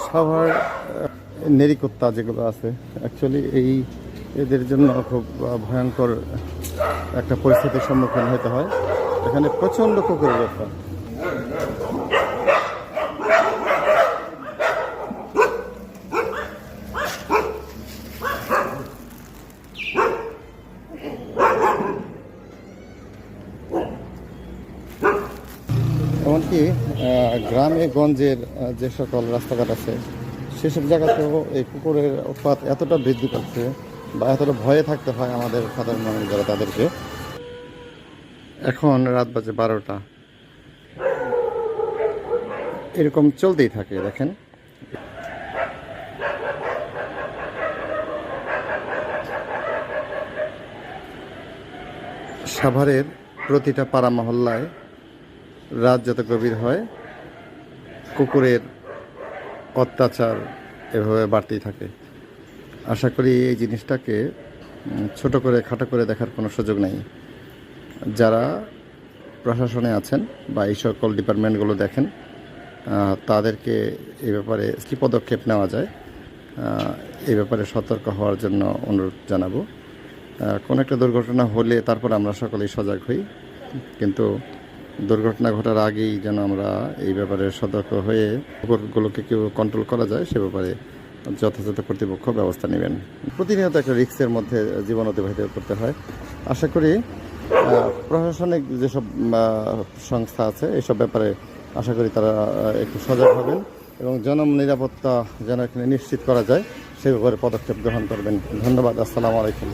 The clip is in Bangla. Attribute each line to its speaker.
Speaker 1: সাভার নেরিকুত্তা যেগুলো আছে অ্যাকচুয়ালি এদের জন্য খুব ভয়ঙ্কর একটা পরিস্থিতির সম্মুখীন হতে হয়। এখানে প্রচণ্ড কুকুরের ব্যাপার। এমনকি গ্রামে গঞ্জের যে সকল রাস্তাঘাট আছে সেসব জায়গাতেও এই কুকুরের উৎপাত এতটা বৃদ্ধি পাচ্ছে বা এতটা ভয়ে থাকতে হয় আমাদের সাধারণ মানুষ যারা তাদেরকে। এখন রাত বাজে 12টা, এরকম চলতেই থাকে। দেখেন সাভারের প্রতিটা পাড়া মহল্লায় রাত যত গভীর হয় কুকুরের অত্যাচার এভাবে বাড়তেই থাকে। আশা করি এই জিনিসটাকে ছোট করে খাটো করে দেখার কোনো সুযোগ নেই। যারা প্রশাসনে আছেন বা এই সকল ডিপার্টমেন্টগুলো দেখেন তাদেরকে এই ব্যাপারে কী পদক্ষেপ নেওয়া যায় এই ব্যাপারে সতর্ক হওয়ার জন্য অনুরোধ জানাবো। কোনো একটা দুর্ঘটনা হলে তারপর আমরা সকলেই সজাগ হই, কিন্তু দুর্ঘটনা ঘটার আগেই যেন আমরা এই ব্যাপারে সতর্ক হয়ে কুকুরগুলোকে কেউ কন্ট্রোল করা যায় সে ব্যাপারে যথাযথ কর্তৃপক্ষ ব্যবস্থা নেবেন। প্রতিনিয়ত একটা রিস্কের মধ্যে জীবন অতিবাহিত করতে হয়। আশা করি প্রশাসনিক যেসব সংস্থা আছে এইসব ব্যাপারে আশা করি তারা একটু সজাগ হবেন এবং জননিরাপত্তা যেন এখানে নিশ্চিত করা যায় সে ব্যাপারে পদক্ষেপ গ্রহণ করবেন। ধন্যবাদ। আসসালামু আলাইকুম।